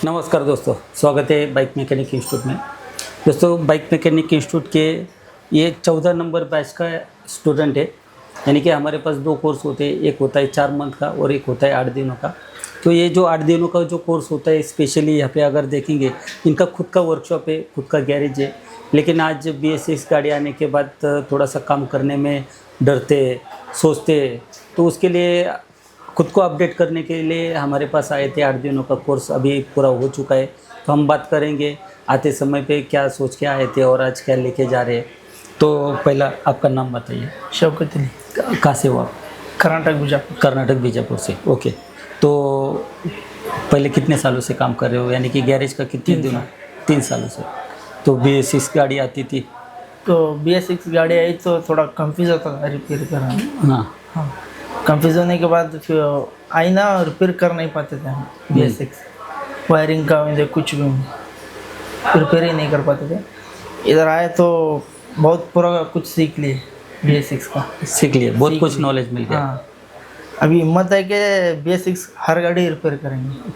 नमस्कार दोस्तों, स्वागत है बाइक मैकेनिक इंस्टीट्यूट में। दोस्तों, बाइक मैकेनिक इंस्टीट्यूट के ये 14 नंबर बैच का स्टूडेंट है। यानी कि हमारे पास दो कोर्स होते हैं, एक होता है 4 मंथ का और एक होता है 8 दिनों का। तो ये जो 8 दिनों का जो कोर्स होता है, स्पेशली यहाँ पे अगर देखेंगे, इनका खुद का वर्कशॉप है, खुद का गैरेज है। लेकिन आज BS6 गाड़ी आने के बाद थोड़ा सा काम करने में डरते, सोचते, तो उसके लिए खुद को अपडेट करने के लिए हमारे पास आए थे। 8 दिनों का कोर्स अभी पूरा हो चुका है। तो हम बात करेंगे आते समय पे क्या सोच के आए थे और आज क्या लेके जा रहे हैं। तो पहला आपका नाम बताइए। शौकत अली। कहाँ से हो आप? कर्नाटक बीजापुर। कर्नाटक बीजापुर से, ओके। तो पहले कितने सालों से काम कर रहे हो, यानी कि गैरेज का कितने दिनों? 3 सालों से। तो BS6 गाड़ी आती थी तो BS6 गाड़ी आई तो थोड़ा कंफ्यूज होता था रिपेयर करना। हाँ, कंफ्यूज होने के बाद फिर आई ना, रिपेयर कर नहीं पाते थे हम। BS6 वायरिंग का मुझे कुछ भी रिपेयर ही नहीं कर पाते थे। इधर आए तो बहुत पूरा कुछ सीख लिए, BS6 का सीख लिए, बहुत कुछ नॉलेज मिल गया। हाँ, अभी हिम्मत है कि BS6 हर गाड़ी रिपेयर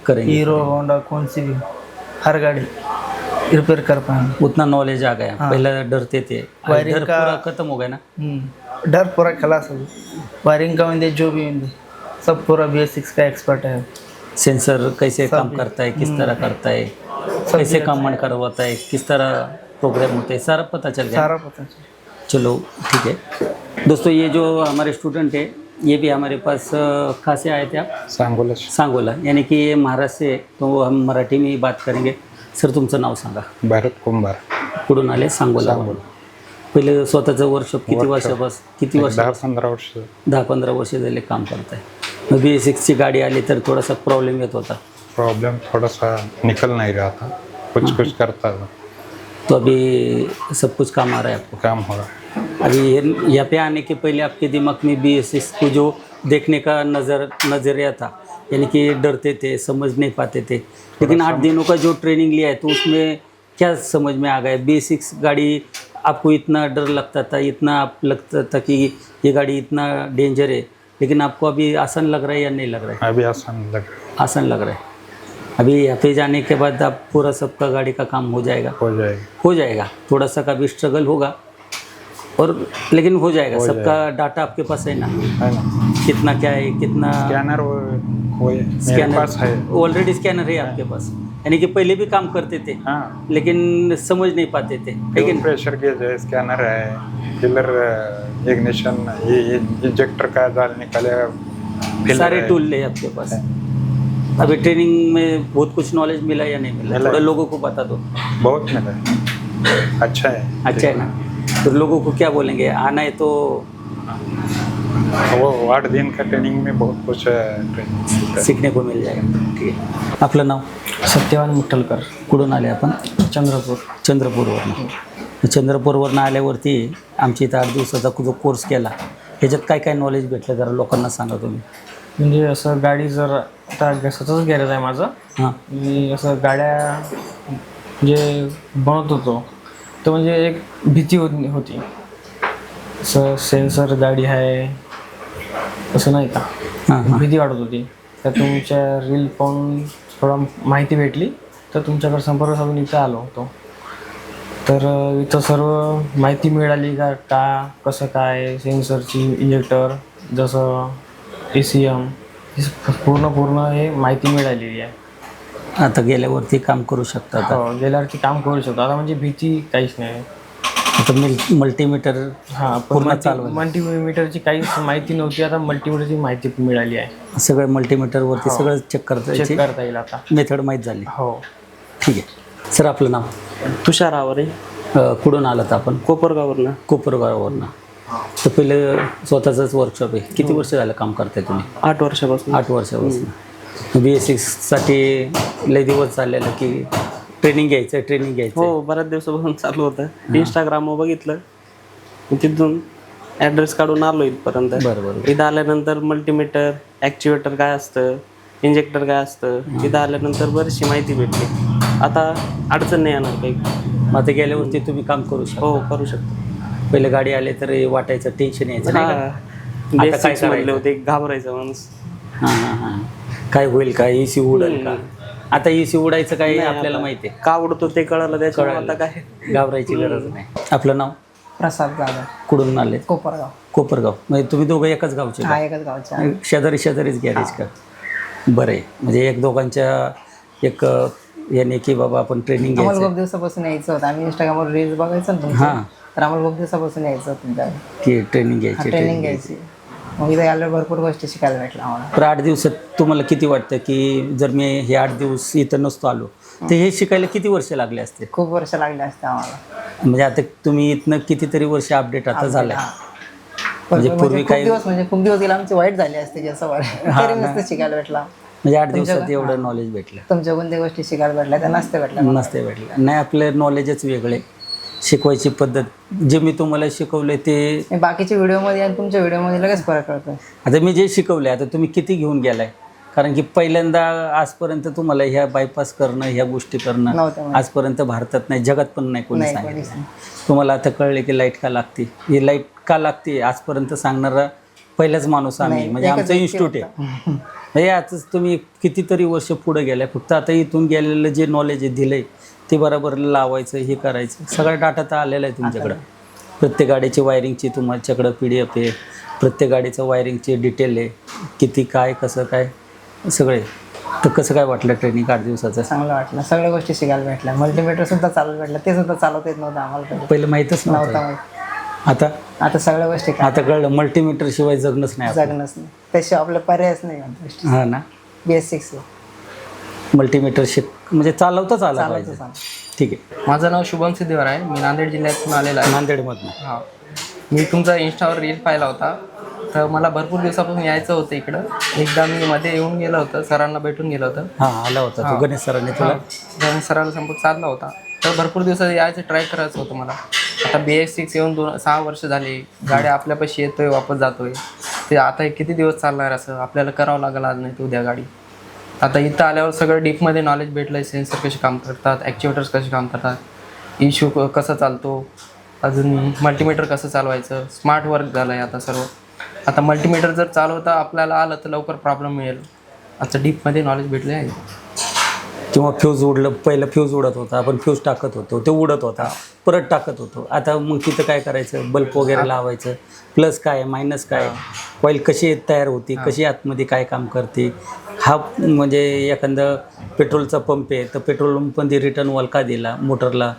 करेंगे। हीरो होंडा कौन सी भी हर गाड़ी रिपेयर कर पाएंगे। उतना नॉलेज आ गया। पहले डरते थे, डर पूरा खत्म हो गया ना। डर पूरा खलास हो गया। वायरिंग का मुझे जो भी मुझे सब पूरा BS6 का एक्सपर्ट है। सेंसर कैसे काम करता है, किस तरह करता है, कैसे काम करवाता है, किस तरह प्रोग्राम होते हैं, सारा पता चल गया। सारा पता चलो ठीक है। दोस्तों, ये जो हमारे स्टूडेंट है, ये भी हमारे पास कहाँ से आए थे आप? सांगोला, यानी कि ये महाराष्ट्र से। तो हम मराठी में ही बात करेंगे। सर, तुमचं नाव सांगा. भारत कुंभार. कुठून आले? सांगोला. पहिले स्वतःचं वर्कशॉप किती वर्ष? 10-15 वर्ष. 10-15 वर्ष झाले काम करताय. मग BS6 ची गाडी आली तर थोडासा प्रॉब्लेम येत होता? प्रॉब्लम थोड़ा सा निकल नहीं रहा था, कुछ करता था। तो अभी सब कुछ काम आ रहा है आपको? काम हो रहा है। अभी यहाँ पे आने के पहले आपके दिमाग में BS6 को जो देखने का नज़रिया था, यानी कि डरते थे, समझ नहीं पाते थे। लेकिन 8 दिनों का जो ट्रेनिंग लिया है, तो उसमें क्या समझ में आ गया? BS6 गाड़ी आपको इतना डर लगता था, इतना आप लगता था कि ये गाड़ी इतना डेंजर है, लेकिन आपको अभी आसान लग रहा है या नहीं लग रहा है? अभी आसान लग रहा है। आसान लग रहा है। अभी यहाँ पे जाने के बाद आप पूरा सबका गाड़ी का काम हो जाएगा? हो जाएगा। थोड़ा सा का भी स्ट्रगल होगा और लेकिन हो जाएगा। सबका डाटा आपके पास है ना? कितना क्या है, कितना स्कैनर है, ऑलरेडी स्कैनर है आपके पास। यानी कि पहले भी काम करते थे। हाँ, लेकिन समझ नहीं पाते थे। लेकिन प्रेशर गेज है, स्कैनर है, किलर इग्निशन, ये इंजेक्टर का जाल निकालेगा, सारे टूल है आपके पास। अभी ट्रेनिंग में बहुत कुछ नॉलेज मिला या नहीं मिला? थोड़ा लोगों को बता दो। बहुत मिला। अच्छा है ना? तो लोगों को क्या बोलेंगे? आना है तो वो 8 दिन का ट्रेनिंग में बहुत कुछ सीखने को मिल जाएगा। ठीक आहे. आपलं नाव? सत्यवान मुठ्ठलकर. कुठून आले आपण? चंद्रपूरवरून. चंद्रपूरवरून आल्यावरती आमच्या इथं 8 दिवसाचा जो कोर्स केला, ह्याच्यात काय काय नॉलेज भेटलं जरा लोकांना सांगा तुम्ही. म्हणजे असं गाडी जर आता स्वतःच गॅरेज आहे माझं. मी असं गाड्या जे बनवत होतो, तर म्हणजे एक भीती होती. असं सेन्सर गाडी आहे असं नाही का, भीती वाटत होती. तर तुमच्या रील पाहून थोडा माहिती भेटली, तर तुमच्याकडे संपर्क साधून इथं आलो होतो. तर इथं सर्व माहिती मिळाली का कसं काय सेन्सरची, इंजेक्टर, जसं ACM, पूर्ण हे माहिती मिळालेली आहे. आता गेल्यावरती काम करू शकता? गेल्यावरती काम करू शकतो आता, म्हणजे भीती काहीच नाही. आता मल्टीमीटर पूर्ण चालवलं. मल्टीमीटरची काहीच माहिती नव्हती, आता मल्टीमीटरची माहिती मिळाली आहे. सगळं मल्टीमीटरवरती सगळं चेक करता येईल आता. मेथड माहीत झाली. हो, ठीक आहे. सर, आपलं नाव? तुषार आवरे. कुठून आलात आपण? कोपरगाववरनं. तर पहिले स्वतःचंच वर्कशॉप आहे. किती वर्ष झालं काम करताय तुम्ही? 8 वर्षापासून. 8 वर्षापासून. BS6साठी लय दिवस चाललेलं की ट्रेनिंग घ्यायचं. हो, बऱ्याच दिवसापासून चालू होतं. इंस्टाग्रामवर बघितलं, तिथून ॲड्रेस काढून आलो इथपर्यंत. बरोबर. इथं आल्यानंतर मल्टीमीटर, ॲक्च्युएटर काय असतं, इंजेक्टर काय असतं, इथं आल्यानंतर बरीचशी माहिती भेटली. आता अडचण नाही येणार काही. मग आता गेल्यावरती तुम्ही काम करू शकता? हो, करू शकतो. पहिले गाडी आले तर वाटायचं, टेन्शन यायचं नाही का? आता काय म्हणले होते, घाबरायचं माणूस. काय होईल का, AC उडेल का, आता AC उडायचं काय आपल्याला माहिती आहे, का उडतो ते कळलं त्याच्यामुळे आता काय घाबरायची गरज नाही. आपलं नाव? प्रसाद जाधव, कुठून आले? कोपरगाव. कोपरगाव. म्हणजे तुम्ही दोघं एकाच गावचे का? हा, एकच गावचा. शेजारी शेजारीच गॅरेज का? बरं आहे. म्हणजे एक दोघांच्या एक याने की बाबा आपण ट्रेनिंग आम्हाला घ्यायचं खूप दिवसापासून यायचं होतं. आम्ही इंस्टाग्रामवर रील्स बघायचो ना तुमचं, हां तर आम्हाला खूप दिवसापासून यायचं होतं तुमच्या की ट्रेनिंग घ्यायची ट्रेनिंग घ्यायची. मग इथे आल्यावर भरपूर गोष्टी शिकायला भेटल्या आम्हाला. तर 8 दिवसात तुम्हाला किती वाटतं की जर मी हे 8 दिवस इथं नसतो आलो तर हे शिकायला किती वर्ष लागले असते? खूप वर्ष लागले असते आम्हाला. म्हणजे आता तुम्ही इथनं कितीतरी वर्ष अपडेट आता झालंय. म्हणजे पूर्वी खूप काही दिवस म्हणजे खूप दिवस गेला आमचे वाईट झाले असते जसं तरी नसतं शिकायला भेटला. म्हणजे 8 दिवसात एवढं नॉलेज भेटलं तुमच्या कोणत्या गोष्टी शिकायला भेटल्या त्या नसते भेटल्या. नसते भेटलं. नाही आपलं नॉलेजच वेगळे, शिकवायची पद्धत जे मी तुम्हाला शिकवले ते बाकीच्या व्हिडिओमध्ये आणि तुमच्या व्हिडिओमध्ये लगेच फरक कळतो. आता मी जे शिकवले आता तुम्ही किती घेऊन गेलाय? कारण की पहिल्यांदा आजपर्यंत तुम्हाला ह्या बायपास करणं, ह्या गोष्टी करणं नव्हतं आजपर्यंत भारतात नाही, जगात पण नाही कोणी नाही, सांगितलं. कोणीच नाही. तुम्हाला आता कळले की लाईट का लागते, ही लाईट का लागते आजपर्यंत सांगणारा पहिलाच माणूस आम्ही. नाही, म्हणजे एकच आमचं व्यक्ती इन्स्टिट्यूट आहे. म्हणजे आजच तुम्ही कितीतरी वर्ष पुढे गेलाय. फक्त आता इथून गेलेलं जे नॉलेज आहे दिलंय ते बरोबर लावायचं, हे करायचं. सगळा डाटा तर आलेला आहे तुमच्याकडं. प्रत्येक गाडीची वायरिंगची तुमच्याकडं PDF आहे, प्रत्येक गाडीचं वायरिंगची डिटेल आहे, किती काय कसं काय सगळे. तर कसं काय वाटलं ट्रेनिंग 8 दिवसाचं? चांगलं वाटलं. सगळ्या गोष्टी शिकायला भेटल्या. मल्टीमीटर सुद्धा चालू भेटलं, ते सुद्धा चालवता येत नव्हतं आम्हाला. पहिलं माहीतच नव्हतं नव्हतं. माहित. आता सगळ्या गोष्टी आता कळलं मल्टीमीटर शिवाय जगणंच नाही आपलं. जगणंच नाही, त्याशिवाय आपलं पर्यायच नाही. हा ना. BS6 मल्टीमीटर म्हणजे चालवताच आला चालवतो पाहिजे. ठीक आहे. माझं नाव शुभम सिद्धीवर आहे. मी नांदेड जिल्ह्यातून आलेला आहे. नांदेडमधनं. हा, मी तुमचा इंस्टावर रील पाहिला होता, तर मला भरपूर दिवसापासून यायचं होतं इकडं. एकदा मी मध्ये येऊन गेलो होतं, सरांना भेटून गेलो होतं. हां आला होता तो गणेश सरांनी तुला. गणेश सरांना संपर्क साधला होता. तर भरपूर दिवसात यायचं ट्राय करायचं होतं मला. आता BS6 येऊन 6 वर्ष झाली. गाड्या आपल्यापाशी येतोय, वापस जातोय. ते आता हे किती दिवस चालणार असं आपल्याला करावं लागेल आज नाही तर उद्या गाडी. आता इथं आल्यावर सगळं डीपमध्ये नॉलेज भेटलं आहे. सेन्सर कसे काम करतात, ॲक्च्युएटर्स कसे काम करतात, इश्यू कसं चालतो, अजून मल्टीमीटर कसं चालवायचं. स्मार्ट वर्क झालं आहे आता सर्व. आता मल्टीमीटर जर चालवता आपल्याला आलं तर लवकर प्रॉब्लेम मिळेल. आता डीपमध्ये नॉलेज भेटले आहे. किंवा फ्यूज उडलं, पहिलं फ्यूज उडत होता, आपण फ्यूज टाकत होतो, ते उडत होता, परत टाकत होतो. आता मग तिथं काय करायचं, बल्ब वगैरे लावायचं. प्लस काय मायनस काय, कॉईल कशी तयार होती, कशी आतमध्ये काय काम करते. हा म्हणजे एखादं पेट्रोलचा पंप आहे तर पेट्रोल पंपमध्ये रिटर्न वॉल का दिला मोटरला,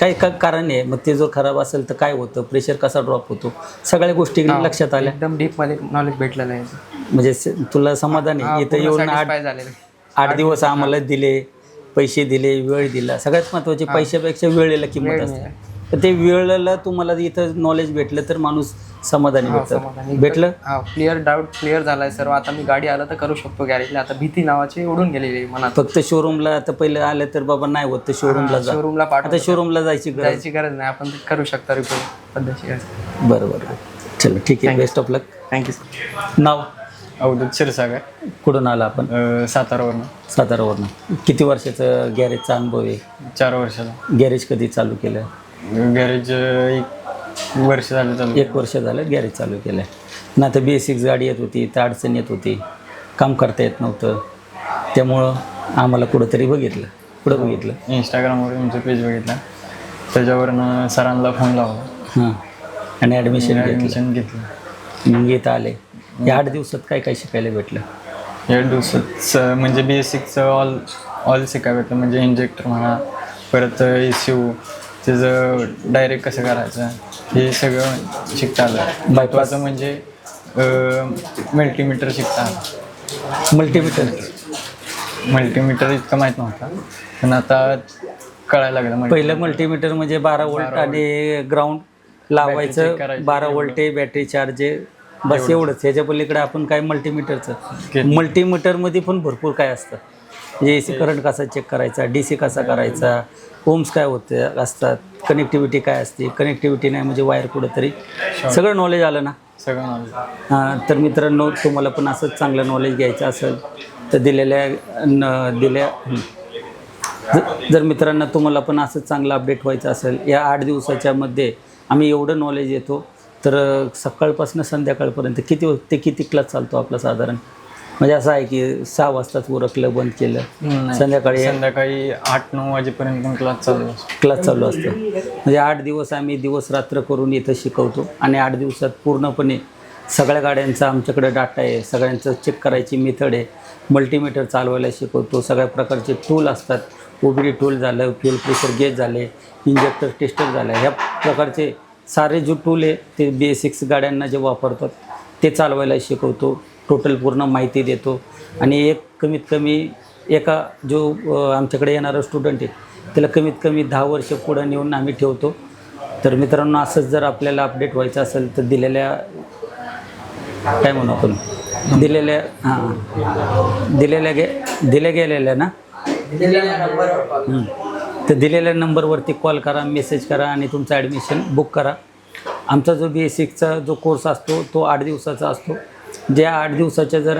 काय का कारण आहे. मग ते जर खराब असेल तर काय होतं, प्रेशर कसा ड्रॉप होतो, सगळ्या गोष्टी लक्षात आल्या. एकदम डीपमध्ये नॉलेज भेटलेलं आहे. म्हणजे तुला समाधान आहे. इथं येऊन झालेलं 8 दिवस आम्हाला दिले, पैसे दिले, वेळ दिला. सगळ्यात महत्त्वाचे पैशापेक्षा वेळेला किंमत असते. तर ते वेळेला तुम्हाला इथं नॉलेज भेटलं तर माणूस समाधानी होतं. भेटलं. हा, क्लिअर डाऊट क्लिअर झालाय सर्व. आता मी गाडी आलं तर करू शकतो गॅरेजला. आता भीती नावाची उडून गेलेली आहे मनात. फक्त शोरूमला आता पहिलं आलं तर बाबा नाही होत तर शोरूमला जा. शोरूमला आता शोरूमला जायची गरज नाही. आपण ते करू शकता रिपेअर पद्धतशीर. बरं बरं. चलो ठीक आहे. Best of luck. Thank you sir. नाव? अवधूत क्षीरसागर, कुठून आला आपण? सातारावरनं. सातारावरनं. किती वर्षाचं गॅरेजचा अनुभव आहे? 4 वर्षाला. गॅरेज कधी चालू केलं? गॅरेज 1 वर्ष झालं चालू. 1 वर्ष झालं गॅरेज चालू केलं आहे ना. तर BS6 गाडी येत होती तर अडचण येत होती, काम करता येत नव्हतं. त्यामुळं आम्हाला कुठंतरी बघितलं. कुठं बघितलं? इंस्टाग्रामवर तुमचा पेज बघितला, त्याच्यावरनं सरांना फोन लावला. हां. आणि ॲडमिशन ॲडमिशन घेतलं. मग येत आले. या 8 दिवसात काय काय शिकायला भेटलं? 8 दिवसात म्हणजे BS6चं ऑल शिकायला भेटलं. म्हणजे इंजेक्टर म्हणा, परत ECU, त्याचं डायरेक्ट कसं करायचं हे सगळं शिकता आलं. महत्त्वाचं म्हणजे मल्टीमीटर शिकता आलं. मल्टीमीटर इतकं माहीत नव्हता पण आता कळायला लागलं. पहिलं मल्टीमीटर म्हणजे 12 वोल्ट आणि ग्राउंड लावायचं, 12 वोल्ट बॅटरी चार्ज, बस एवढंच. ह्याच्या पलीकडे आपण काय मल्टीमीटरचं. मल्टीमीटरमध्ये पण भरपूर काय असतं. म्हणजे AC करंट कसा चेक करायचा, DC कसा करायचा, ओम्स काय होते असतात, कनेक्टिव्हिटी काय असते, कनेक्टिव्हिटी नाही म्हणजे वायर कुठंतरी, सगळं नॉलेज आलं ना. सगळं नॉलेज. हां. तर मित्रांनो तुम्हाला पण असंच चांगलं नॉलेज घ्यायचं असेल तर जर मित्रांना तुम्हाला पण असंच चांगलं अपडेट व्हायचं असेल, या 8 दिवसाच्या मध्ये आम्ही एवढं नॉलेज येतो. तर सकाळपासून संध्याकाळपर्यंत किती क्लास चालतो आपला साधारण? म्हणजे असं आहे की 6 वाजताच उरकलं बंद केलं, नाही. संध्याकाळी संध्याकाळी 8-9 वाजेपर्यंत पण क्लास चालू असतो. क्लास चालू असतो. म्हणजे 8 दिवस आम्ही दिवस रात्र करून इथं शिकवतो आणि 8 दिवसात पूर्णपणे सगळ्या गाड्यांचा आमच्याकडे डाटा आहे, सगळ्यांचं चेक करायची मेथड आहे, मल्टीमीटर चालवायला शिकवतो, सगळ्या प्रकारचे टूल असतात, OBD टूल झालं, फ्युल प्रेशर गेज झाले, इंजेक्टर टेस्टर झालं, ह्या प्रकारचे सारे जो टूल आहे ते BS6 गाड्यांना जे वापरतात ते चालवायला शिकवतो, टोटल पूर्ण माहिती देतो. आणि एक कमीत कमी एका जो आमच्याकडे येणारा स्टुडंट आहे त्याला कमीत कमी 10 वर्ष पुढं नेऊन आम्ही ठेवतो. तर मित्रांनो, असंच जर आपल्याला अपडेट व्हायचं असेल तर दिलेल्या काय म्हणू आपण दिलेल्या दिल्या गेलेल्या ना तर दिलेल्या नंबरवरती कॉल करा, मेसेज करा आणि तुमचं ॲडमिशन बुक करा. आमचा जो BS6चा जो कोर्स असतो तो 8 दिवसाचा असतो. ज्या 8 दिवसाच्या जर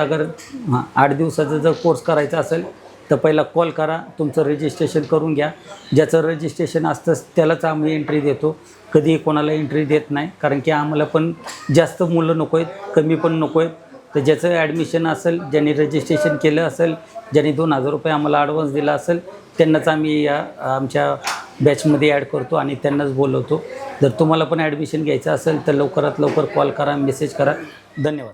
8 दिवसाचा जर कोर्स करायचा असेल तर पहिला कॉल करा, तुमचं रजिस्ट्रेशन करून घ्या. ज्याचं रजिस्ट्रेशन असतं त्यालाच आम्ही एंट्री देतो, कधी कोणाला एंट्री देत नाही, कारण की आम्हाला पण जास्त मुलं नको आहेत, कमी पण नको आहेत. तर ज्याचं ॲडमिशन असेल, ज्यांनी रजिस्ट्रेशन केलं असेल, ज्यांनी 2000 रुपये आम्हाला ॲडव्हान्स दिला असेल त्यांनाच आम्ही या आमच्या बॅचमध्ये ॲड करतो आणि त्यांनाच बोलवतो. जर तुम्हाला पण ॲडमिशन घ्यायचं असेल तर लवकरात लवकर कॉल करा, मेसेज करा. धन्यवाद.